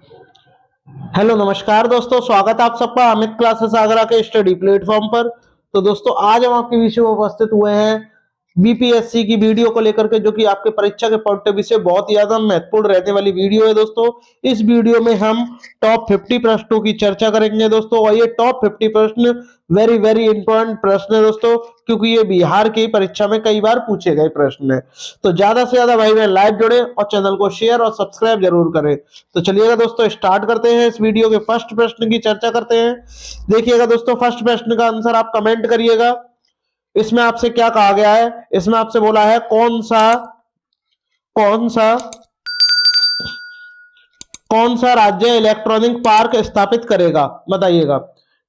Hello नमस्कार दोस्तों, स्वागत है आप सबका अमित क्लासेस आगरा के स्टडी प्लेटफॉर्म पर। तो दोस्तों आज हम आपके विषय में उपस्थित हुए हैं बीपीएससी की वीडियो को लेकर के, जो कि आपके परीक्षा के पॉइंट ऑफ व्यू से बहुत ही ज्यादा महत्वपूर्ण रहने वाली वीडियो है दोस्तों। इस वीडियो में हम टॉप 50 प्रश्नों की चर्चा करेंगे दोस्तों, और ये टॉप 50 प्रश्न वेरी वेरी इंपॉर्टेंट प्रश्न है दोस्तों, क्योंकि ये बिहार की परीक्षा में कई बार पूछे गए प्रश्न है। तो ज्यादा से ज्यादा भाई बहन लाइव जुड़े और चैनल को शेयर और सब्सक्राइब जरूर करें। तो चलिएगा दोस्तों, स्टार्ट करते हैं। इस वीडियो के फर्स्ट प्रश्न की चर्चा करते हैं। देखिएगा दोस्तों, फर्स्ट प्रश्न का आंसर आप कमेंट करिएगा। इसमें आपसे क्या कहा गया है? इसमें आपसे बोला है कौन सा कौन सा राज्य इलेक्ट्रॉनिक पार्क स्थापित करेगा? बताइएगा।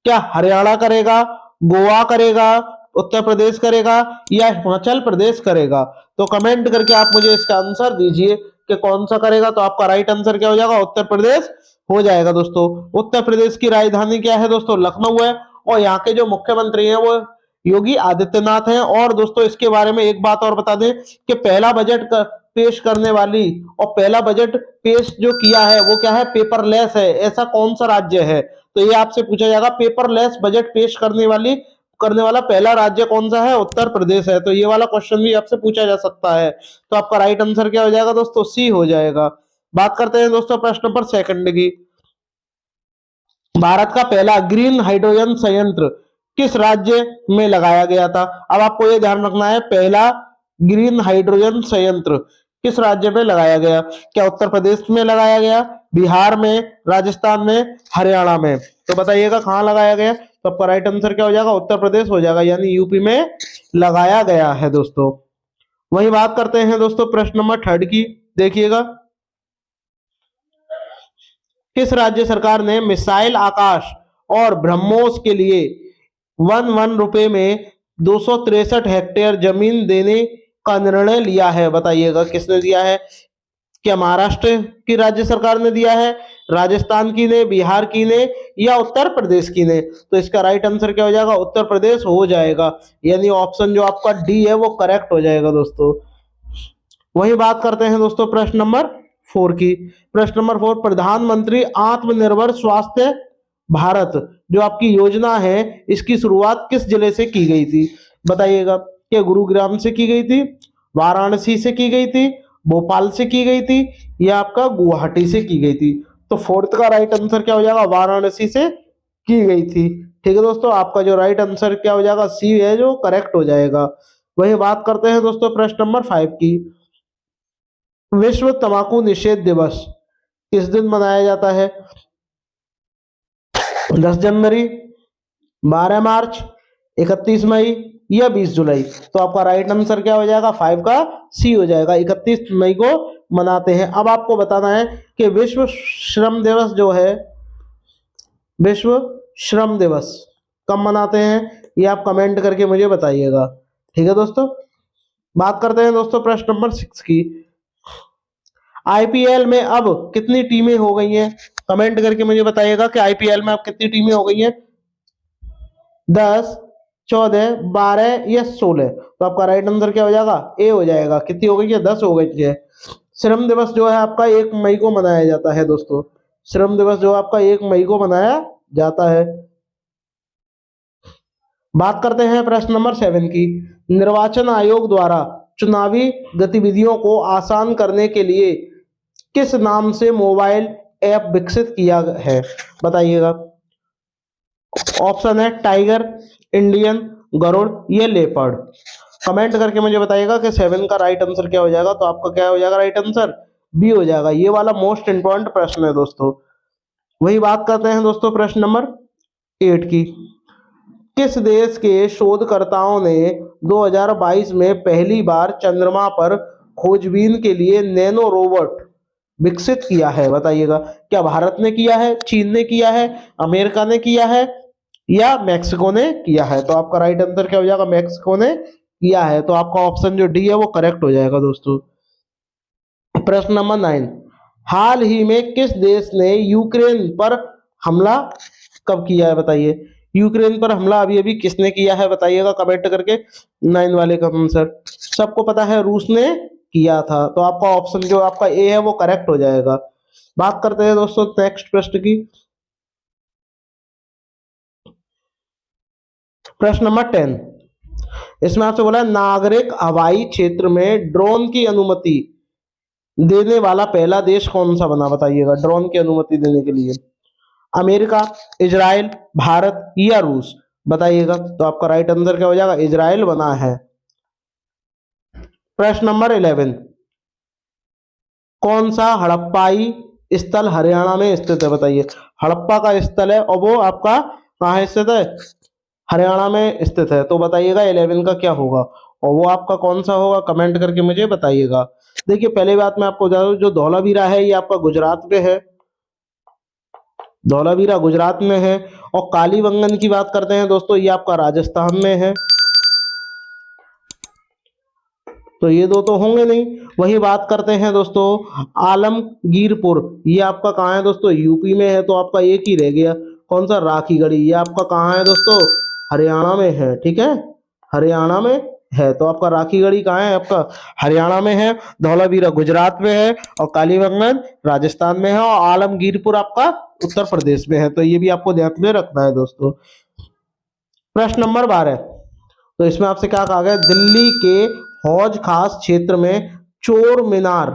क्या हरियाणा करेगा, गोवा करेगा, उत्तर प्रदेश करेगा या हिमाचल प्रदेश करेगा? तो कमेंट करके आप मुझे इसका आंसर दीजिए कि कौन सा करेगा। तो आपका राइट आंसर क्या हो जाएगा? उत्तर प्रदेश हो जाएगा दोस्तों। उत्तर प्रदेश की राजधानी क्या है दोस्तों? लखनऊ है, और यहाँ के जो मुख्यमंत्री हैं वो योगी आदित्यनाथ हैं। और दोस्तों इसके बारे में एक बात और बता दें कि पहला बजट पेश करने वाली और पहला बजट पेश जो किया है वो क्या है? पेपरलेस है। ऐसा कौन सा राज्य है? तो ये आपसे पूछा जाएगा, पेपरलेस बजट पेश करने वाला पहला राज्य कौन सा है? उत्तर प्रदेश है। तो ये वाला क्वेश्चन भी आपसे पूछा जा सकता है। तो आपका राइट आंसर क्या हो जाएगा दोस्तों? सी हो जाएगा। बात करते हैं दोस्तों प्रश्न नंबर सेकंड की। भारत का पहला ग्रीन हाइड्रोजन संयंत्र किस राज्य में लगाया गया था? अब आपको यह ध्यान रखना है, पहला ग्रीन हाइड्रोजन संयंत्र किस राज्य में लगाया गया? क्या उत्तर प्रदेश में लगाया गया, बिहार में, राजस्थान में, हरियाणा में? तो बताइएगा कहां लगाया गया। तो आपका राइट आंसर क्या हो जाएगा? उत्तर प्रदेश हो जाएगा, यानी यूपी में लगाया गया है दोस्तों। वही बात करते हैं दोस्तों प्रश्न नंबर थर्ड की। देखिएगा, किस राज्य सरकार ने मिसाइल आकाश और ब्रह्मोस के लिए वन रुपए में 263 हेक्टेयर जमीन देने का निर्णय लिया है? बताइएगा किसने दिया है। क्या महाराष्ट्र की राज्य सरकार ने दिया है, राजस्थान की ने, बिहार की ने या उत्तर प्रदेश की ने? तो इसका राइट आंसर क्या हो जाएगा? उत्तर प्रदेश हो जाएगा, यानी ऑप्शन जो आपका डी है वो करेक्ट हो जाएगा दोस्तों। वही बात करते हैं दोस्तों प्रश्न नंबर 4 की। प्रश्न नंबर 4, प्रधानमंत्री आत्मनिर्भर स्वास्थ्य भारत जो आपकी योजना है, इसकी शुरुआत किस जिले से की गई थी? बताइएगा। क्या गुरुग्राम से की गई थी, वाराणसी से की गई थी, भोपाल से की गई थी या आपका गुवाहाटी से की गई थी? तो फोर्थ का राइट आंसर क्या हो जाएगा? वाराणसी से की गई थी। ठीक है दोस्तों, आपका जो राइट आंसर क्या हो जाएगा? सी है, जो करेक्ट हो जाएगा। वही बात करते हैं दोस्तों प्रश्न नंबर 5 की। विश्व तंबाकू निषेध दिवस किस दिन मनाया जाता है? 10 जनवरी, 12 मार्च, 31 मई या 20 जुलाई? तो आपका राइट आंसर क्या हो जाएगा? 5 का सी हो जाएगा। 31 मई को मनाते हैं। अब आपको बताना है कि विश्व श्रम दिवस जो है, विश्व श्रम दिवस कब मनाते हैं, ये आप कमेंट करके मुझे बताइएगा। ठीक है दोस्तों, बात करते हैं दोस्तों प्रश्न नंबर 6 की। आईपीएल में अब कितनी टीमें हो गई हैं? कमेंट करके मुझे बताइएगा कि आईपीएल में अब कितनी टीमें हो गई हैं। 10, 14, 12 या 16? तो आपका राइट आंसर क्या हो जाएगा? ए हो जाएगा। कितनी हो गई है? 10 हो गई है। श्रम दिवस जो है आपका 1 मई को मनाया जाता है दोस्तों। श्रम दिवस जो आपका 1 मई को मनाया जाता है। बात करते हैं प्रश्न नंबर 7 की। निर्वाचन आयोग द्वारा चुनावी गतिविधियों को आसान करने के लिए किस नाम से मोबाइल ऐप विकसित किया है? बताइएगा। ऑप्शन है टाइगर, इंडियन, गरुड़ या लेपर्ड? कमेंट करके मुझे बताइएगा कि 7 का राइट आंसर क्या हो जाएगा। तो आपका क्या हो जाएगा राइट आंसर? बी हो जाएगा। ये वाला मोस्ट इंपॉर्टेंट प्रश्न है दोस्तों। वही बात करते हैं दोस्तों प्रश्न नंबर 8 की। किस देश के शोधकर्ताओं ने 2022 में पहली बार चंद्रमा पर खोजबीन के लिए नैनो रोबोट विकसित किया है? बताइएगा। क्या भारत ने किया है, चीन ने किया है, अमेरिका ने किया है या मैक्सिको ने किया है? तो आपका राइट आंसर क्या हो जाएगा? मैक्सिको ने किया है। तो आपका ऑप्शन जो डी है वो करेक्ट हो जाएगा दोस्तों। प्रश्न नंबर 9, हाल ही में किस देश ने यूक्रेन पर हमला कब किया है? बताइए। यूक्रेन पर हमला अभी अभी किसने किया है? बताइएगा कमेंट करके। 9 वाले का आंसर सबको पता है, रूस ने किया था। तो आपका ऑप्शन जो आपका ए है वो करेक्ट हो जाएगा। बात करते हैं दोस्तों नेक्स्ट प्रश्न की। प्रश्न नंबर 10, इसमें आपसे बोला है नागरिक हवाई क्षेत्र में ड्रोन की अनुमति देने वाला पहला देश कौन सा बना, बताइएगा। ड्रोन की अनुमति देने के लिए अमेरिका, इजराइल, भारत या रूस, बताइएगा। तो आपका राइट आंसर क्या हो जाएगा, इजराइल बना है। प्रश्न नंबर 11, कौन सा हड़प्पाई स्थल हरियाणा में स्थित है, बताइए। हड़प्पा का स्थल है और वो आपका कहाँ स्थित है, हरियाणा में स्थित है। तो बताइएगा 11 का क्या होगा और वो आपका कौन सा होगा, कमेंट करके मुझे बताइएगा। देखिए पहली बात मैं आपको बता दूं, जो धौलावीरा है ये आपका गुजरात में है, धौलावीरा गुजरात में है। और कालीबंगन की बात करते हैं दोस्तों, ये आपका राजस्थान में है। तो ये दो तो होंगे नहीं। वही बात करते हैं दोस्तों आलमगीरपुर, ये आपका कहाँ है दोस्तों, यूपी में है। तो आपका एक ही रह गया, कौन सा, राखीगढ़ी, ये आपका कहाँ है दोस्तों, हरियाणा में है। ठीक है, हरियाणा में है। तो आपका राखीगढ़ी कहाँ है, आपका हरियाणा में है। धौलावीरा गुजरात में है और कालीबंगन राजस्थान में है और आलमगीरपुर आपका उत्तर प्रदेश में है। तो ये भी आपको ध्यान में रखना है दोस्तों। प्रश्न नंबर 12, तो इसमें आपसे क्या कहा गया, दिल्ली के हौज खास क्षेत्र में चोर मीनार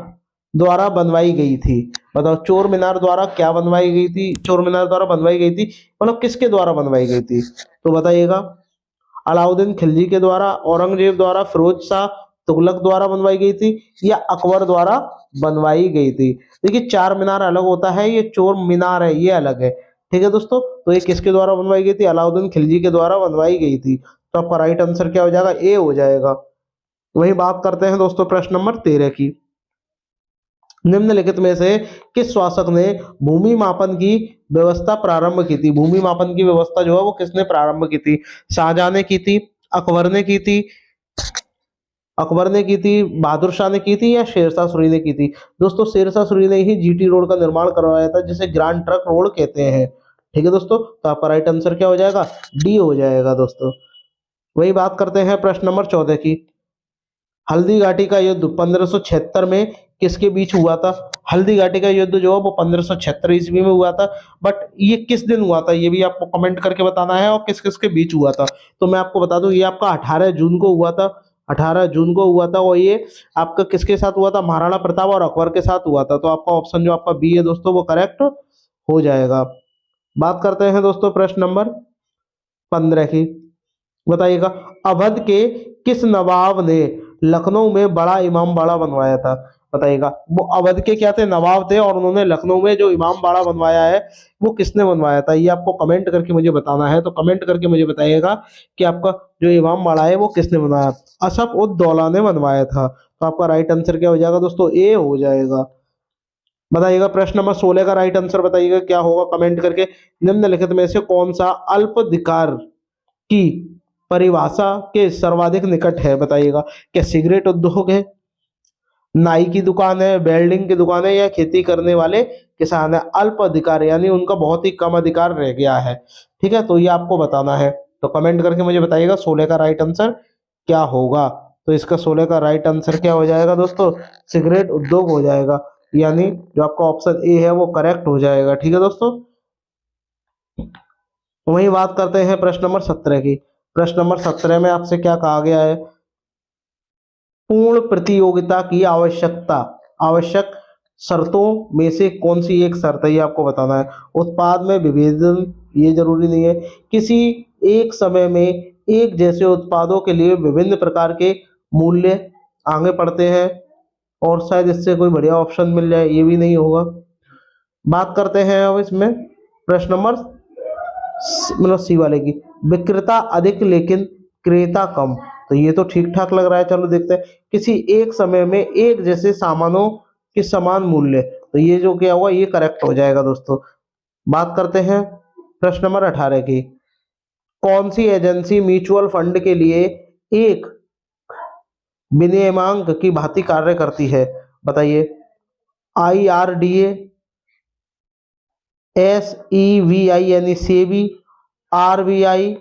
द्वारा बनवाई गई थी। बताओ चोर मीनार द्वारा क्या बनवाई गई थी, चोर मीनार द्वारा बनवाई गई थी मतलब किसके द्वारा बनवाई गई थी, तो बताइएगा। अलाउद्दीन खिलजी के द्वारा, औरंगजेब द्वारा, फिरोज शाह तुगलक द्वारा बनवाई गई थी या अकबर द्वारा बनवाई गई थी। देखिए चार मीनार अलग होता है, ये चोर मीनार है ये अलग है। ठीक है दोस्तों, तो ये किसके द्वारा बनवाई गई थी, अलाउद्दीन खिलजी के द्वारा बनवाई गई थी। तो आपका राइट आंसर क्या हो जाएगा, ए हो जाएगा। वही बात करते हैं दोस्तों प्रश्न नंबर 13 की। निम्नलिखित में से किस शासक ने भूमि मापन की व्यवस्था प्रारंभ की थी, भूमि मापन की व्यवस्था जो है वो किसने प्रारंभ की थी, शाहजहां ने की थी, अकबर ने की थी, बहादुर शाह ने की थी या शेरशाह सूरी ने की थी। दोस्तों शेरशाह सूरी ने ही जीटी रोड का निर्माण करवाया था, जिसे ग्रांड ट्रक रोड कहते हैं। ठीक है दोस्तों, तो आपका राइट आंसर क्या हो जाएगा, डी हो जाएगा दोस्तों। वही बात करते हैं प्रश्न नंबर 14 की। हल्दी घाटी का युद्ध 1576 में किसके बीच हुआ था। हल्दी घाटी का युद्ध जो है वो 1576 ईस्वी में हुआ था। बट ये किस दिन हुआ था ये भी आपको कमेंट करके बताना है और किस किस के बीच हुआ था। तो मैं आपको बता दूं ये आपका 18 जून को हुआ था, 18 जून को हुआ था। और ये आपका किसके साथ हुआ था, महाराणा प्रताप और अकबर के साथ हुआ था। तो आपका ऑप्शन जो आपका बी है दोस्तों वो करेक्ट हो जाएगा। बात करते हैं दोस्तों प्रश्न नंबर 15 की। बताइएगा अवध के किस नवाब ने लखनऊ में बड़ा इमाम बाड़ा बनवाया था। बताइएगा वो अवध के क्या थे, नवाब थे, और उन्होंने लखनऊ में जो इमाम बाड़ा बनवाया है वो किसने बनवाया था, ये आपको कमेंट करके मुझे बताना है। तो कमेंट करके मुझे बताइएगा कि आपका जो इमाम बाड़ा है वो किसने बनवाया। असफ उद दौला ने बनवाया था। तो आपका राइट आंसर क्या हो जाएगा दोस्तों, ए हो जाएगा। बताइएगा प्रश्न नंबर 16 का राइट आंसर बताइएगा क्या होगा कमेंट करके। निम्नलिखित में से कौन सा अल्पाधिकार की परिभाषा के सर्वाधिक निकट है, बताइएगा। क्या सिगरेट उद्योग है, नाई की दुकान है, वेल्डिंग की दुकान है या खेती करने वाले किसान है। अल्प अधिकार यानी उनका बहुत ही कम अधिकार रह गया है। ठीक है, तो ये आपको बताना है। तो कमेंट करके मुझे बताइएगा 16 का राइट आंसर क्या होगा। तो इसका 16 का राइट आंसर क्या हो जाएगा दोस्तों, सिगरेट उद्योग हो जाएगा। यानी जो आपका ऑप्शन ए है वो करेक्ट हो जाएगा। ठीक है दोस्तों, वही बात करते हैं प्रश्न नंबर 17 की। प्रश्न नंबर 17 में आपसे क्या कहा गया है, पूर्ण प्रतियोगिता की आवश्यक शर्तों में से कौन सी एक शर्त है ये आपको बताना है। उत्पाद में विभेदन, ये जरूरी नहीं है। किसी एक समय में एक जैसे उत्पादों के लिए विभिन्न प्रकार के मूल्य आगे पड़ते हैं, और शायद इससे कोई बढ़िया ऑप्शन मिल जाए, ये भी नहीं होगा। बात करते हैं अब इसमें प्रश्न नंबर मतलब सी वाले की। विक्रेता अधिक लेकिन क्रेता कम, तो ये तो ठीक ठाक लग रहा है। चलो देखते हैं। किसी एक समय में एक जैसे सामानों के समान मूल्य, तो ये जो क्या हुआ ये करेक्ट हो जाएगा दोस्तों। बात करते हैं प्रश्न नंबर 18 की। कौन सी एजेंसी म्यूचुअल फंड के लिए एक विनियमांक की भांति कार्य करती है, बताइए। IRDA, SEBI यानी सेबी, RBI,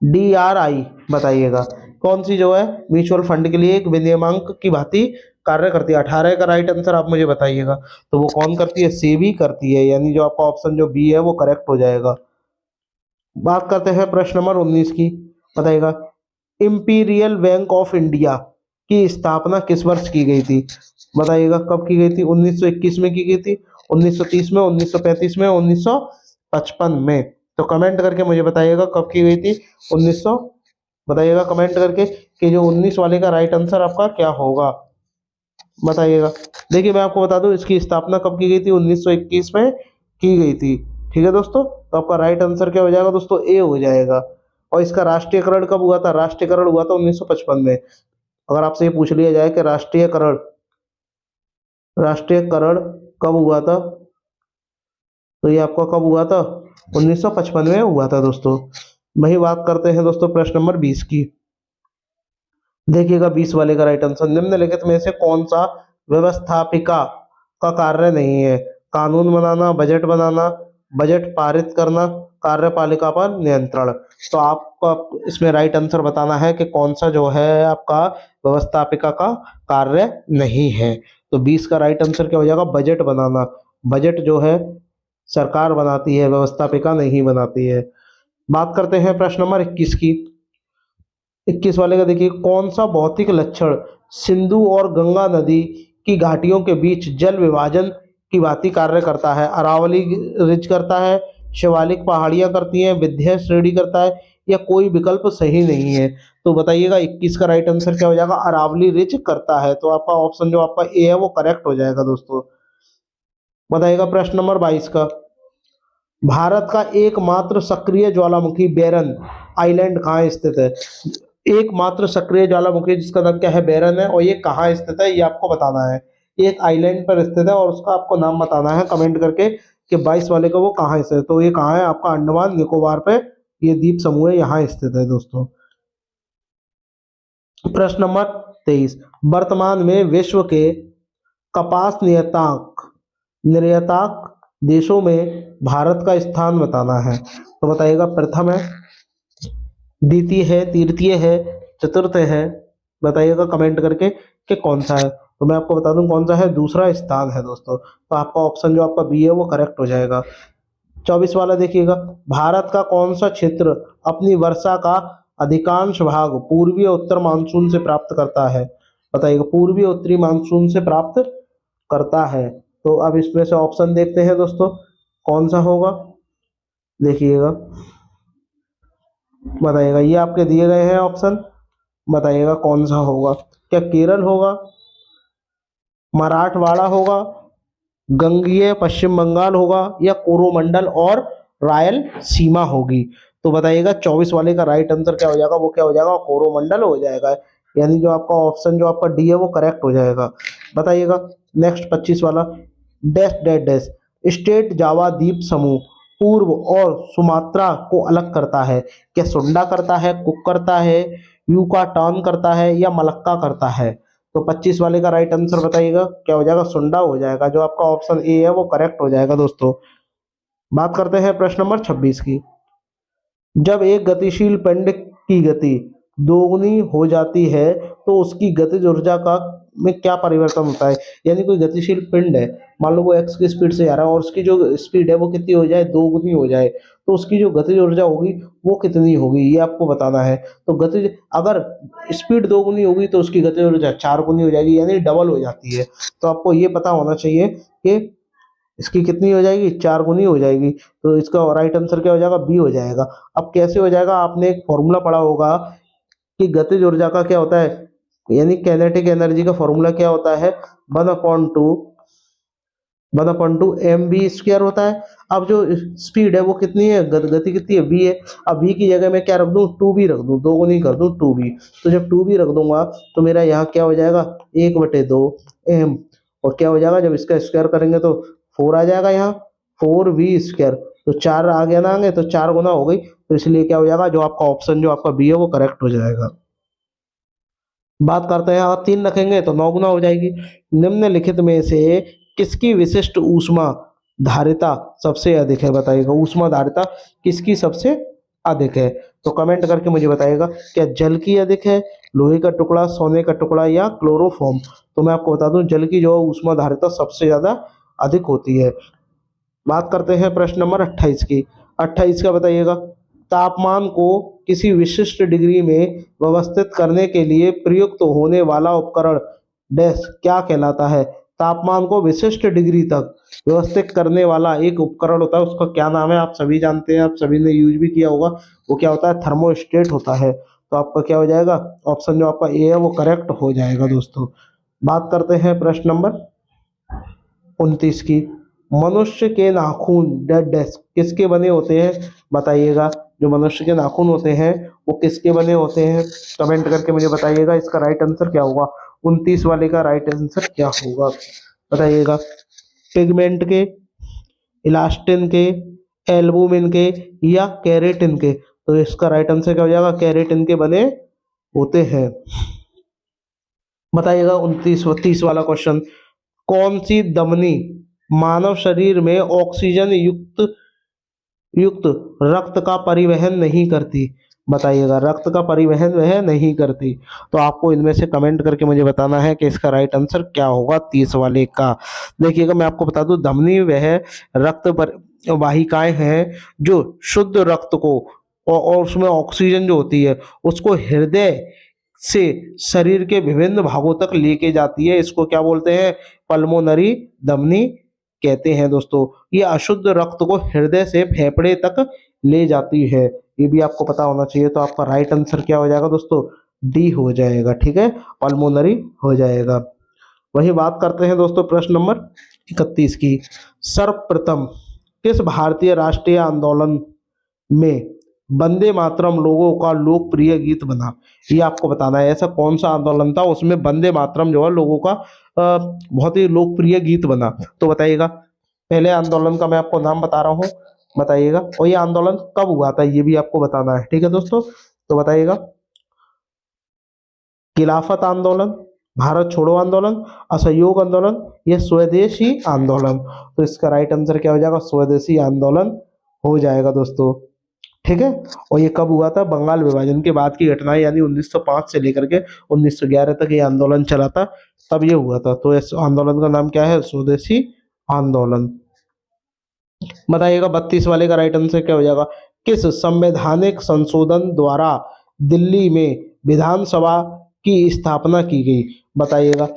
DRI, बताइएगा कौन सी जो है म्यूचुअल फंड के लिए एक विनियमांक की भांति कार्य करती है? 18 का राइट आंसर आप मुझे बताइएगा। तो वो कौन करती है? सेबी करती है, यानी जो आपका ऑप्शन जो बी है वो करेक्ट हो जाएगा। बात करते हैं प्रश्न नंबर 19 की। बताइएगा, इंपीरियल बैंक ऑफ इंडिया की स्थापना किस वर्ष की गई थी? बताइएगा कब की गई थी? 1921 में की गई थी, 1930 में, 1935 में, 1955 में? तो कमेंट करके मुझे बताइएगा कब की गई थी। 1900 बताइएगा कमेंट करके कि जो 19 वाले का राइट आंसर आपका क्या होगा, बताइएगा। देखिए मैं आपको बता दूं इसकी स्थापना कब की गई थी, 1921 में की गई थी। ठीक है दोस्तों, तो आपका राइट आंसर क्या हो जाएगा दोस्तों? ए हो जाएगा। और इसका राष्ट्रीयकरण कब हुआ था? राष्ट्रीयकरण हुआ था 1955 में। अगर आपसे ये पूछ लिया जाए कि राष्ट्रीयकरण कब हुआ था, तो ये आपका कब हुआ था? 1955 में हुआ था दोस्तों। वही बात करते हैं दोस्तों प्रश्न नंबर 20 की। देखिएगा 20 वाले का राइट आंसर, निम्नलिखित में से कौन सा व्यवस्थापिका का कार्य नहीं है? कानून बनाना, बजट बनाना, बजट पारित करना, कार्यपालिका पर नियंत्रण। तो आपको इसमें राइट आंसर बताना है कि कौन सा जो है आपका व्यवस्थापिका का कार्य नहीं है। तो 20 का राइट आंसर क्या हो जाएगा? बजट बनाना। बजट जो है सरकार बनाती है, व्यवस्थापिका नहीं बनाती है। बात करते हैं प्रश्न नंबर 21 की। 21 वाले का देखिए, कौन सा भौतिक लक्षण सिंधु और गंगा नदी की घाटियों के बीच जल विभाजन की भांति कार्य करता है? अरावली रिज करता है, शिवालिक पहाड़ियां करती हैं, विंध्य श्रेणी करता है, या कोई विकल्प सही नहीं है? तो बताइएगा 21 का राइट आंसर क्या हो जाएगा? अरावली रिज करता है। तो आपका ऑप्शन जो आपका ए है वो करेक्ट हो जाएगा दोस्तों। बताइएगा प्रश्न नंबर 22 का। भारत का एकमात्र सक्रिय ज्वालामुखी बैरन आइलैंड कहाँ स्थित है? एकमात्र सक्रिय ज्वालामुखी जिसका नाम क्या है? बैरन है। और ये कहाँ स्थित है ये आपको बताना है। एक आइलैंड पर स्थित है और उसका आपको नाम बताना है कमेंट करके कि 22 वाले का वो कहाँ स्थित है। तो ये कहाँ है? आपका अंडमान निकोबार पे ये द्वीप समूह है, यहाँ स्थित है दोस्तों। प्रश्न नंबर 23, वर्तमान में विश्व के कपास निर्यातक देशों में भारत का स्थान बताना है। तो बताइएगा, प्रथम है, द्वितीय है, तृतीय है, चतुर्थ है? बताइएगा कमेंट करके कि कौन सा है। तो मैं आपको बता दूं कौन सा है, दूसरा स्थान है दोस्तों। तो आपका ऑप्शन जो आपका बी है वो करेक्ट हो जाएगा। 24 वाला देखिएगा, भारत का कौन सा क्षेत्र अपनी वर्षा का अधिकांश भाग पूर्वी और उत्तर मानसून से प्राप्त करता है? बताइएगा, पूर्वी और उत्तरी मानसून से प्राप्त करता है। तो अब इसमें से ऑप्शन देखते हैं दोस्तों कौन सा होगा। देखिएगा, बताइएगा, ये आपके दिए गए हैं ऑप्शन, बताइएगा कौन सा होगा। क्या केरल होगा, मराठवाड़ा होगा, गंगीय पश्चिम बंगाल होगा, या कोरोमंडल और रायल सीमा होगी? तो बताइएगा 24 वाले का राइट आंसर क्या हो जाएगा? वो क्या हो जाएगा? कोरोमंडल हो जाएगा। यानी जो आपका ऑप्शन जो आपका डी है वो करेक्ट हो जाएगा। बताइएगा नेक्स्ट 25 वाला, डैश डैश डैश स्टेट जावा द्वीप समूह पूर्व और सुमात्रा को अलग करता है? क्या सुंडा करता है, कुक करता है, यूकाटन करता है, या मलक्का करता है? तो 25 वाले का राइट आंसर बताइएगा क्या हो जाएगा? सुंडा हो जाएगा। जो आपका ऑप्शन ए है वो करेक्ट हो जाएगा दोस्तों। बात करते हैं प्रश्न नंबर 26 की। जब एक गतिशील पिंड की गति दोगुनी हो जाती है तो उसकी गतिज ऊर्जा का में क्या परिवर्तन होता है? यानी कोई गतिशील पिंड है, मान लो वो एक्स की स्पीड से जा रहा है और उसकी जो स्पीड है वो कितनी हो जाए? दोगुनी हो जाए। तो उसकी जो गतिज ऊर्जा होगी वो कितनी होगी ये आपको बताना है। तो गतिज अगर स्पीड दोगुनी होगी तो उसकी गतिज ऊर्जा चार गुनी हो जाएगी, यानी डबल हो जाती है। तो आपको ये पता होना चाहिए कि इसकी कितनी हो जाएगी? चार गुनी हो जाएगी। तो इसका राइट आंसर क्या हो जाएगा? बी हो जाएगा। अब कैसे हो जाएगा? आपने एक फॉर्मूला पढ़ा होगा कि गतिज ऊर्जा का क्या होता है, यानी काइनेटिक एनर्जी का फॉर्मूला क्या होता है? 1/2 mv² होता है। अब जो स्पीड है वो कितनी है, गति कितनी है? v है। अब v की जगह मैं क्या रख दूं? 2v रख दूं, दो गुनी कर दूं 2v। तो जब 2v रख दूंगा तो मेरा यहाँ क्या हो जाएगा? 1/2 m। और क्या हो जाएगा जब इसका स्क्वायर करेंगे तो 4 आ जाएगा, यहाँ 4v²। तो 4 आ गया ना आगे, तो 4 गुना हो गई। तो इसलिए क्या हो जाएगा? जो आपका ऑप्शन जो आपका बी है वो करेक्ट हो जाएगा। बात करते हैं, अगर 3 रखेंगे तो 9 गुना हो जाएगी। निम्नलिखित में से किसकी विशिष्ट ऊष्मा धारिता सबसे अधिक है? बताइएगा, ऊष्मा धारिता किसकी सबसे अधिक है? तो कमेंट करके मुझे बताइएगा, क्या जल की अधिक है, लोहे का टुकड़ा, सोने का टुकड़ा या क्लोरोफॉर्म। तो मैं आपको बता दूं, जल की जो ऊष्मा धारिता सबसे ज्यादा अधिक होती है। बात करते हैं प्रश्न नंबर 28 की। 28 का बताइएगा, तापमान को किसी विशिष्ट डिग्री में व्यवस्थित करने के लिए प्रयुक्त होने वाला उपकरण डैश क्या कहलाता है। तापमान को विशिष्ट डिग्री तक व्यवस्थित करने वाला एक उपकरण होता है, उसका क्या नाम है, आप सभी जानते हैं, आप सभी ने यूज भी किया होगा। वो क्या होता है, थर्मोस्टेट होता है। तो आपका क्या हो जाएगा, ऑप्शन जो आपका ए है वो करेक्ट हो जाएगा दोस्तों। बात करते हैं प्रश्न नंबर 29 की। मनुष्य के नाखून डेड डेस्क किसके बने होते हैं, बताइएगा। जो मनुष्य के नाखून होते हैं वो किसके बने होते हैं, कमेंट करके मुझे बताइएगा। इसका राइट आंसर क्या होगा, 29 वाले का राइट आंसर क्या होगा, बताइएगा। पिगमेंट के, इलास्टिन के, एल्बुमिन के या केरेटिन के। तो इसका राइट आंसर क्या हो जाएगा, केरेटिन के बने होते हैं। बताइएगा 29 वाला क्वेश्चन। कौन सी धमनी मानव शरीर में ऑक्सीजन युक्त रक्त का परिवहन नहीं करती, बताइएगा। रक्त का परिवहन वह नहीं करती। तो आपको इनमें से कमेंट करके मुझे बताना है कि इसका राइट आंसर क्या होगा 30 वाले का। देखिएगा, मैं आपको बता दूं, धमनी वह रक्त पर वाहिकाएं हैं जो शुद्ध रक्त को और उसमें ऑक्सीजन जो होती है उसको हृदय से शरीर के विभिन्न भागों तक लेके जाती है। इसको क्या बोलते हैं, पल्मोनरी धमनी कहते हैं दोस्तों। ये अशुद्ध रक्त को हृदय से फेफड़े तक ले जाती है, ये भी आपको पता होना चाहिए। तो आपका राइट आंसर क्या हो जाएगा दोस्तों, डी हो जाएगा, ठीक है, पल्मोनरी हो जाएगा। वही बात करते हैं दोस्तों प्रश्न नंबर 31 की। सर्वप्रथम किस भारतीय राष्ट्रीय आंदोलन में वंदे मातरम लोगों का लोकप्रिय गीत बना, ये आपको बताना है। ऐसा कौन सा आंदोलन था उसमें वंदे मातरम जो है लोगों का बहुत ही लोकप्रिय गीत बना, तो बताइएगा। पहले आंदोलन का मैं आपको नाम बता रहा हूँ, बताइएगा। और ये आंदोलन कब हुआ था ये भी आपको बताना है, ठीक है दोस्तों। तो बताइएगा, खिलाफत आंदोलन, भारत छोड़ो आंदोलन, असहयोग आंदोलन, ये स्वदेशी आंदोलन। तो इसका राइट आंसर क्या हो जाएगा, स्वदेशी आंदोलन हो जाएगा दोस्तों, ठीक है। और ये कब हुआ था, बंगाल विभाजन के बाद की घटना है, यानी 1905 से लेकर के 1911 तक ये आंदोलन चला था, तब ये हुआ था। तो इस आंदोलन का नाम क्या है, स्वदेशी आंदोलन। बताइएगा 32 वाले का राइट आंसर क्या हो जाएगा। किस संवैधानिक संशोधन द्वारा दिल्ली में विधानसभा की स्थापना की गई, बताइएगा।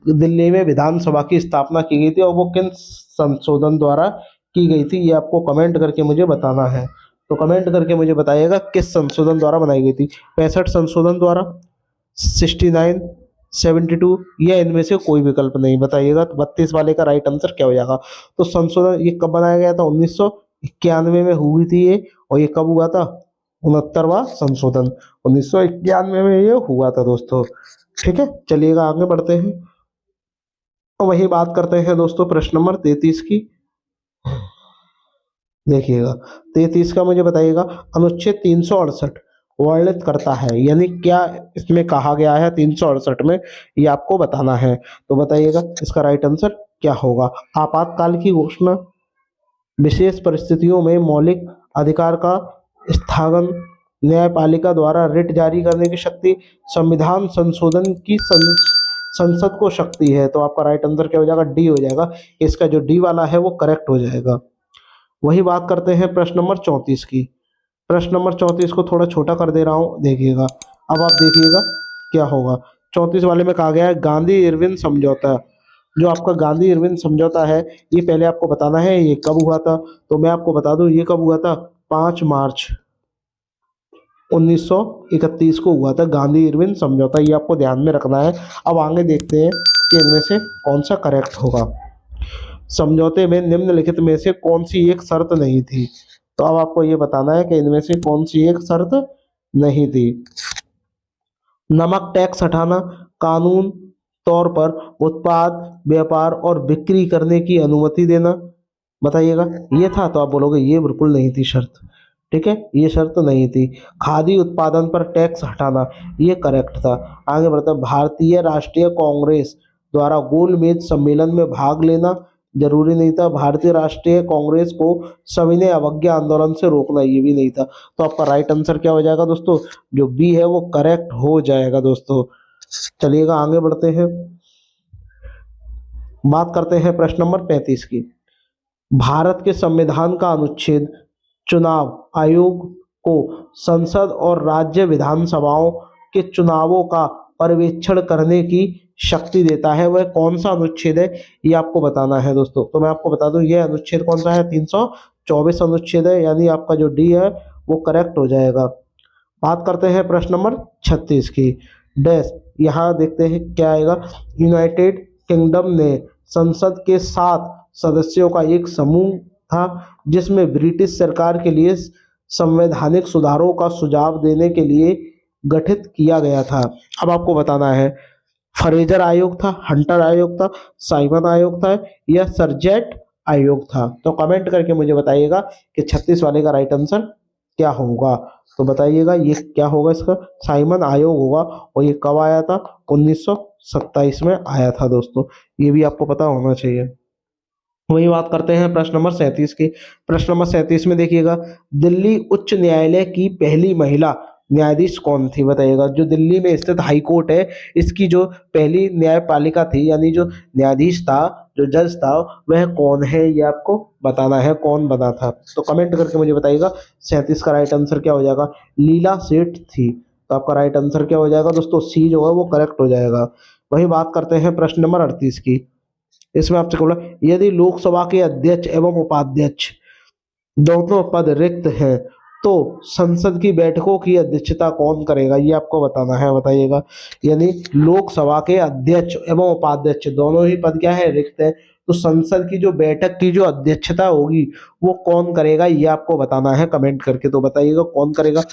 दिल्ली में विधानसभा की स्थापना की गई थी और वो किन संशोधन द्वारा की गई थी, ये आपको कमेंट करके मुझे बताना है। तो कमेंट करके मुझे बताइएगा किस संशोधन द्वारा बनाई गई थी। 65 संशोधन द्वारा, 69, 72 या इनमें से कोई विकल्प नहीं, बताइएगा। तो 32 वाले का राइट आंसर क्या हो जाएगा। तो संशोधन ये कब बनाया गया था, 1991 में हुई थी ये। और ये कब हुआ था, 69वां संशोधन 1991 में ये हुआ था दोस्तों, ठीक है। चलिएगा आगे बढ़ते हैं। तो वही बात करते हैं दोस्तों प्रश्न नंबर 33 की। देखिएगा 33 का मुझे बताइएगा, अनुच्छेद 368 वर्णित करता है, यानी क्या इसमें कहा गया है 368 में, ये आपको बताना है। तो बताइएगा इसका राइट आंसर क्या होगा। आपातकाल की घोषणा, विशेष परिस्थितियों में मौलिक अधिकार का स्थगन, न्यायपालिका द्वारा रिट जारी करने की शक्ति, संविधान संशोधन की संसद को शक्ति है। तो आपका राइट आंसर क्या हो जाएगा, डी हो जाएगा। इसका जो डी वाला है वो करेक्ट हो जाएगा। वही बात करते हैं प्रश्न नंबर 34 की। प्रश्न नंबर 34 को थोड़ा छोटा कर दे रहा हूँ, देखिएगा। अब आप देखिएगा क्या होगा। 34 वाले में कहा गया है गांधी इरविन समझौता। जो आपका गांधी इरविन समझौता है ये पहले आपको बताना है ये कब हुआ था। तो मैं आपको बता दूं ये कब हुआ था, 5 मार्च 1931 को हुआ था गांधी इरविन समझौता, ये आपको ध्यान में रखना है। अब आगे देखते हैं कि इनमें से कौन सा करेक्ट होगा। समझौते में निम्नलिखित में से कौन सी एक शर्त नहीं थी, तो अब आपको ये बताना है कि इनमें से कौन सी एक शर्त नहीं थी। नमक टैक्स हटाना, कानून तौर पर उत्पाद, व्यापार और बिक्री करने की अनुमति देना, बताइएगा ये था। तो आप बोलोगे ये बिल्कुल नहीं थी शर्त, ठीक है, ये शर्त नहीं थी। खादी उत्पादन पर टैक्स हटाना, ये करेक्ट था। आगे बढ़ते हैं, भारतीय राष्ट्रीय कांग्रेस द्वारा गोलमेज सम्मेलन में भाग लेना, जरूरी नहीं था। भारतीय राष्ट्रीय कांग्रेस को सविनय अवज्ञा आंदोलन से रोकना, ये भी नहीं था। तो आपका राइट आंसर क्या हो जाएगा दोस्तों, जो बी है वो करेक्ट हो जाएगा दोस्तों। चलिएगा आगे बढ़ते हैं, बात करते हैं प्रश्न नंबर 35 की। भारत के संविधान का अनुच्छेद चुनाव आयोग को संसद और राज्य विधानसभाओं के चुनावों का पर्यवेक्षण करने की शक्ति देता है, वह कौन सा अनुच्छेद है, ये आपको बताना है दोस्तों। तो मैं आपको बता दूं ये अनुच्छेद कौन सा है, 324 अनुच्छेद है, यानी आपका जो डी है वो करेक्ट हो जाएगा। बात करते हैं प्रश्न नंबर 36 की। डैश, यहाँ देखते हैं क्या आएगा। यूनाइटेड किंगडम ने संसद के 7 सदस्यों का एक समूह था जिसमें ब्रिटिश सरकार के लिए संवैधानिक सुधारों का सुझाव देने के लिए गठित किया गया था। अब आपको बताना है फ्रेजर आयोग था, हंटर आयोग था, साइमन आयोग था या सरजेट आयोग था। तो कमेंट करके मुझे बताइएगा कि 36 वाले का राइट आंसर क्या होगा। तो बताइएगा ये क्या होगा, इसका साइमन आयोग होगा। और ये कब आया था, 1927 में आया था दोस्तों, ये भी आपको पता होना चाहिए। वही बात करते हैं प्रश्न नंबर 37 की। प्रश्न नंबर 37 में देखिएगा, दिल्ली उच्च न्यायालय की पहली महिला न्यायाधीश कौन थी, बताइएगा। जो दिल्ली में स्थित हाई कोर्ट है, इसकी जो पहली न्यायपालिका थी, यानी जो न्यायाधीश था, जो जज था, वह कौन है, ये आपको बताना है, कौन बना था। तो कमेंट करके मुझे बताइएगा 37 का राइट आंसर क्या हो जाएगा। लीला सेठ थी। तो आपका राइट आंसर क्या हो जाएगा दोस्तों, सी जो है वो करेक्ट हो जाएगा। वही बात करते हैं प्रश्न नंबर 38 की। इसमें आपसे बोला, यदि लोकसभा के अध्यक्ष एवं उपाध्यक्ष दोनों पद रिक्त हैं तो संसद की बैठकों की अध्यक्षता कौन करेगा, ये आपको बताना है, बताइएगा। यानी लोकसभा के अध्यक्ष एवं उपाध्यक्ष दोनों ही पद क्या है, रिक्त है, तो संसद की जो बैठक की जो अध्यक्षता होगी वो कौन करेगा, ये आपको बताना है कमेंट करके। तो बताइएगा कौन करेगा।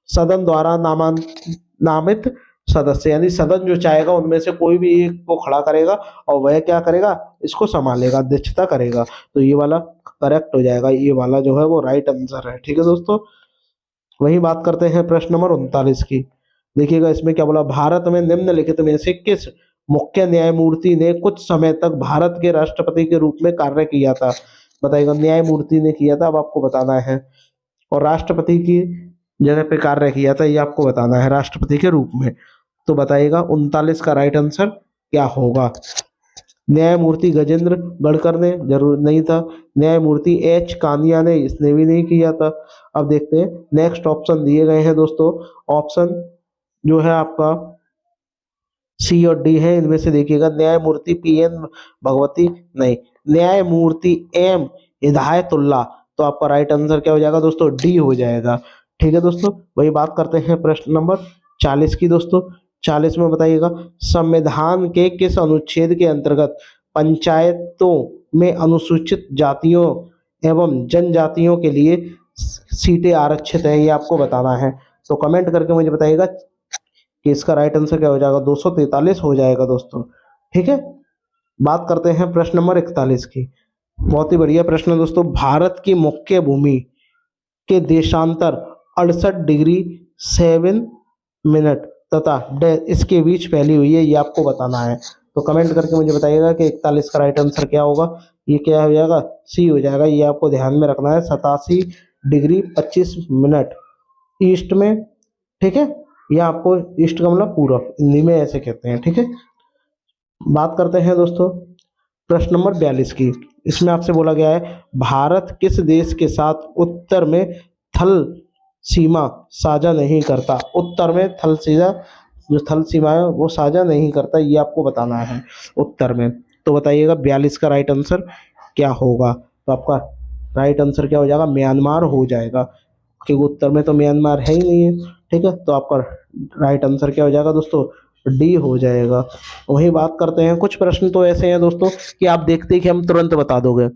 सदन द्वारा नामित सदस्य, यानी सदन जो चाहेगा उनमें से कोई भी एक को खड़ा करेगा और वह क्या करेगा, इसको संभालेगा, अध्यक्षता करेगा। तो ये वाला करेक्ट हो जाएगा, ये वाला जो है वो राइट आंसर है। ठीक है दोस्तों। वही बात करते हैं प्रश्न नंबर 39 की। देखिएगा इसमें क्या बोला, भारत में निम्नलिखित में से किस मुख्य न्यायमूर्ति ने कुछ समय तक भारत के राष्ट्रपति के रूप में कार्य किया था, बताइएगा। न्यायमूर्ति ने किया था, अब आपको बताना है। और राष्ट्रपति की जगह पे कार्य किया था, ये आपको बताना है, राष्ट्रपति के रूप में। तो बताइएगा 39 का राइट आंसर क्या होगा। न्यायमूर्ति गजेंद्र गढ़कर ने, जरूर नहीं था। न्यायमूर्ति एच कानिया ने, इसने भी नहीं किया था। अब देखते हैं नेक्स्ट ऑप्शन दिए गए हैं दोस्तों। ऑप्शन जो है आपका सी और डी है, इनमें से देखिएगा। न्यायमूर्ति पी एन भगवती नहीं, न्यायमूर्ति एम हिदायतुल्लाह। तो आपका राइट आंसर क्या हो जाएगा दोस्तों, डी हो जाएगा। ठीक है दोस्तों। वही बात करते हैं प्रश्न नंबर 40 की दोस्तों। 40 में बताइएगा, संविधान के किस अनुच्छेद के अंतर्गत पंचायतों में अनुसूचित जातियों एवं जनजातियों के लिए सीटें आरक्षित हैं, ये आपको बताना है। तो कमेंट करके मुझे बताइएगा कि इसका राइट आंसर क्या हो जाएगा, 243 हो जाएगा दोस्तों। ठीक है। बात करते हैं प्रश्न नंबर 41 की। बहुत ही बढ़िया प्रश्न है दोस्तों। भारत की मुख्य भूमि के देशांतर 68 डिग्री 7 मिनट तथा इसके बीच फैली हुई है, ये आपको बताना है। तो कमेंट करके मुझे बताइएगा कि 41 का राइट आंसर क्या होगा। ये क्या हो जाएगा, सी हो जाएगा। ये आपको ध्यान में रखना है, 87 डिग्री 25 मिनट ईस्ट में। ठीक है। यह आपको ईस्ट का मतलब पूरब, हिंदी में ऐसे कहते हैं। ठीक है। बात करते हैं दोस्तों प्रश्न नंबर 42 की। इसमें आपसे बोला गया है, भारत किस देश के साथ उत्तर में थल सीमा साझा नहीं करता। उत्तर में थल सीमा, जो थल सीमा है वो साझा नहीं करता, ये आपको बताना है उत्तर में। तो बताइएगा 42 का राइट आंसर क्या होगा। तो आपका राइट आंसर क्या हो जाएगा, म्यांमार हो जाएगा, क्योंकि उत्तर में तो म्यांमार है ही नहीं है। ठीक है। तो आपका राइट आंसर क्या हो जाएगा दोस्तों, डी हो जाएगा। वही बात करते हैं, कुछ प्रश्न तो ऐसे हैं दोस्तों कि आप देखते ही कि हम तुरंत बता दोगे।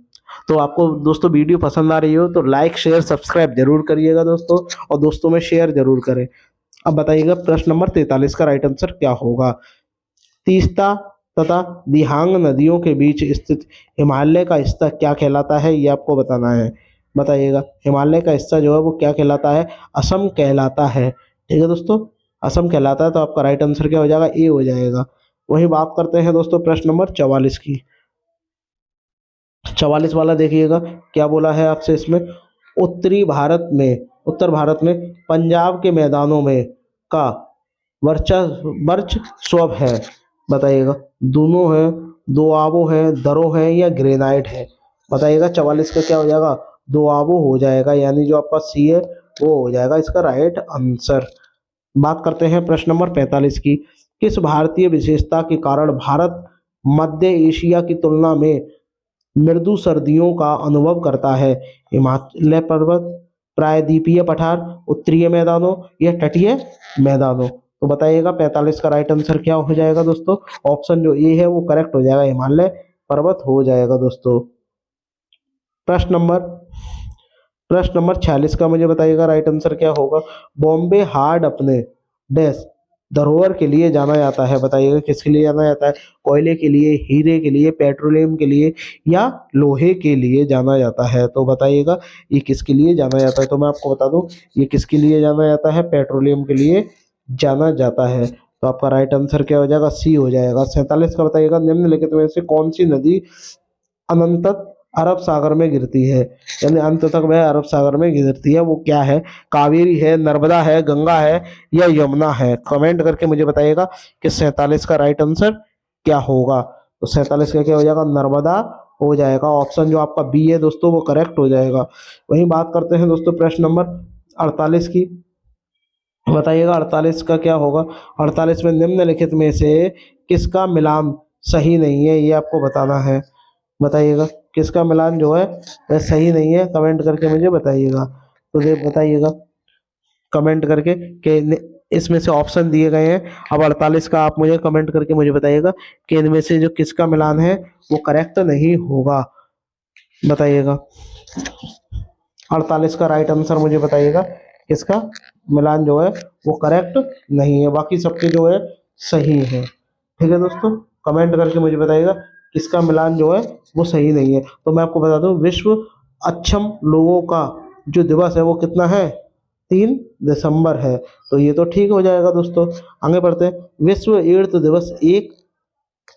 तो आपको दोस्तों वीडियो पसंद आ रही हो तो लाइक शेयर सब्सक्राइब जरूर करिएगा दोस्तों, और दोस्तों में शेयर जरूर करें। अब बताइएगा प्रश्न नंबर 43 का राइट आंसर क्या होगा। तीस्ता तथा दिहांग नदियों के बीच स्थित हिमालय का हिस्सा क्या कहलाता है, ये आपको बताना है। बताइएगा हिमालय का हिस्सा जो है वो क्या कहलाता है, असम कहलाता है। ठीक है दोस्तों, असम कहलाता है। तो आपका राइट आंसर क्या हो जाएगा, ए हो जाएगा। वही बात करते हैं दोस्तों प्रश्न नंबर 44 की। 44 वाला देखिएगा क्या बोला है आपसे इसमें, उत्तर भारत में पंजाब के मैदानों में का वर्चस्व है। बताइएगा, दोनों है, दोआबो है, दरो है या ग्रेनाइट है। बताइएगा 44 का क्या हो जाएगा, दोआबो हो जाएगा, यानी जो आपका सी है वो हो जाएगा इसका राइट आंसर। बात करते हैं प्रश्न नंबर 45 की। किस भारतीय विशेषता के कारण भारत मध्य एशिया की तुलना में मृदु सर्दियों का अनुभव करता है। हिमालय पर्वत, प्रायद्वीपीय पठार, उत्तरीय मैदानों या तटीय मैदानों। तो बताइएगा 45 का राइट आंसर क्या हो जाएगा दोस्तों। ऑप्शन जो ए है वो करेक्ट हो जाएगा, हिमालय पर्वत हो जाएगा दोस्तों। प्रश्न नंबर प्रश्न नंबर 46 का मुझे बताइएगा राइट आंसर क्या होगा। बॉम्बे हार्ड अपने डैश धरोहर के लिए जाना जाता है। बताइएगा किसके लिए जाना जाता है, कोयले के लिए, हीरे के लिए, पेट्रोलियम के लिए या लोहे के लिए जाना जाता है। तो बताइएगा ये किसके लिए जाना जाता है। तो मैं आपको बता दूं ये किसके लिए जाना जाता है, पेट्रोलियम के लिए जाना जाता है। तो आपका राइट आंसर क्या हो जाएगा, सी हो जाएगा। 47 का बताइएगा, निम्नलिखित में से कौन सी नदी अनंत अरब सागर में गिरती है, यानी अंत तक वह अरब सागर में गिरती है, वो क्या है, कावेरी है, नर्मदा है, गंगा है या यमुना है। कमेंट करके मुझे बताइएगा कि 47 का राइट आंसर क्या होगा। तो 47 का क्या हो जाएगा, नर्मदा हो जाएगा। ऑप्शन जो आपका बी है दोस्तों वो करेक्ट हो जाएगा। वहीं बात करते हैं दोस्तों प्रश्न नंबर 48 की। बताइएगा 48 का क्या होगा। 48 में निम्नलिखित में से किसका मिलान सही नहीं है, ये आपको बताना है। बताइएगा किसका मिलान जो है वह सही नहीं है, कमेंट करके मुझे बताइएगा। तो ये बताइएगा कमेंट करके कि इसमें से ऑप्शन दिए गए हैं। अब 48 का आप मुझे कमेंट करके मुझे बताइएगा कि इनमें से जो किसका मिलान है वो करेक्ट नहीं होगा। बताइएगा 48 का राइट आंसर मुझे बताइएगा किसका मिलान जो है वो करेक्ट नहीं है, बाकी सबके जो है सही है। ठीक है दोस्तों, कमेंट करके मुझे बताइएगा किसका मिलान जो है वो सही नहीं है। तो मैं आपको बता दूं विश्व अक्षम लोगों का जो दिवस है वो कितना है, 3 दिसंबर है। तो ये तो ठीक हो जाएगा दोस्तों। आगे बढ़ते हैं। विश्व एड्स दिवस 1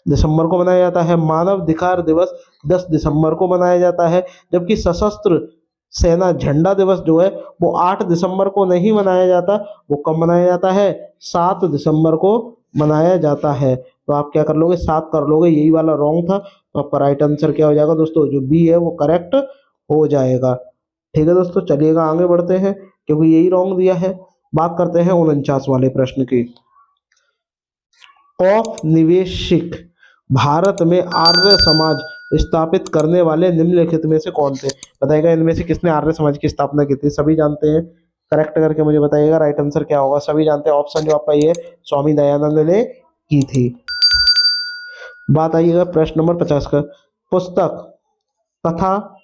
दिसंबर को मनाया जाता है। मानव अधिकार दिवस 10 दिसंबर को मनाया जाता है। जबकि सशस्त्र सेना झंडा दिवस जो है वो 8 दिसंबर को नहीं मनाया जाता, वो कब मनाया जाता है, 7 दिसंबर को मनाया जाता है। तो आप क्या कर लोगे, 7 कर लोगे, यही वाला रॉन्ग था। तो आपका राइट आंसर क्या हो जाएगा दोस्तों, जो बी है वो करेक्ट हो जाएगा। ठीक है दोस्तों, चलिएगा आगे बढ़ते हैं क्योंकि यही रॉन्ग दिया है। बात करते हैं 49 वाले प्रश्न की। औपनिवेशिक भारत में आर्य समाज स्थापित करने वाले निम्नलिखित में से कौन थे। बताइएगा इनमें से किसने आर्य समाज की स्थापना की थी। सभी जानते हैं, करेक्ट करके मुझे बताइएगा राइट आंसर क्या होगा। सभी जानते हैं, ऑप्शन जो आपका ये स्वामी दयानंद ने की थी। बात आइएगा प्रश्न नंबर 50 का। पुस्तक कथा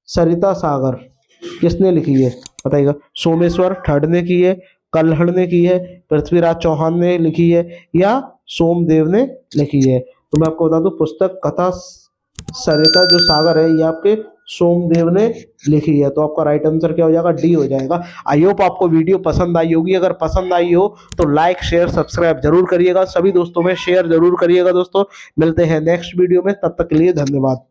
सरिता सागर किसने लिखी है। बताइएगा सोमेश्वर थर्ड ने की है, कल्हड़ ने की है, पृथ्वीराज चौहान ने लिखी है या सोमदेव ने लिखी है। तो मैं आपको बता दूं पुस्तक कथा सरिता जो सागर है ये आपके सोमदेव ने लिखी है। तो आपका राइट आंसर क्या हो जाएगा, डी हो जाएगा। आई होप आपको वीडियो पसंद आई होगी। अगर पसंद आई हो तो लाइक शेयर सब्सक्राइब जरूर करिएगा, सभी दोस्तों में शेयर जरूर करिएगा दोस्तों। मिलते हैं नेक्स्ट वीडियो में, तब तक के लिए धन्यवाद।